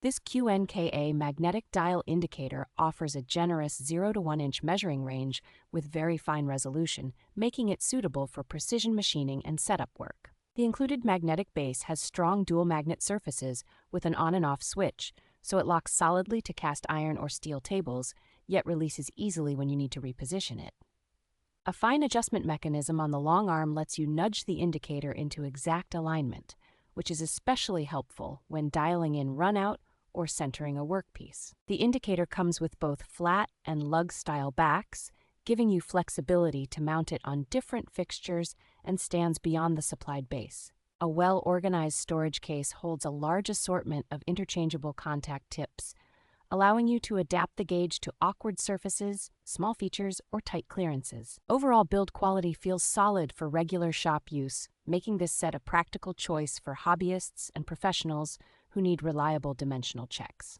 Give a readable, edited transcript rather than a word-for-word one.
This Qnkaa Magnetic Dial Indicator offers a generous 0 to 1 inch measuring range with very fine resolution, making it suitable for precision machining and setup work. The included magnetic base has strong dual magnet surfaces with an on and off switch, so it locks solidly to cast iron or steel tables, yet releases easily when you need to reposition it. A fine adjustment mechanism on the long arm lets you nudge the indicator into exact alignment, which is especially helpful when dialing in runout or centering a workpiece. The indicator comes with both flat and lug-style backs, giving you flexibility to mount it on different fixtures and stands beyond the supplied base. A well-organized storage case holds a large assortment of interchangeable contact tips, allowing you to adapt the gauge to awkward surfaces, small features, or tight clearances. Overall build quality feels solid for regular shop use, making this set a practical choice for hobbyists and professionals who need reliable dimensional checks.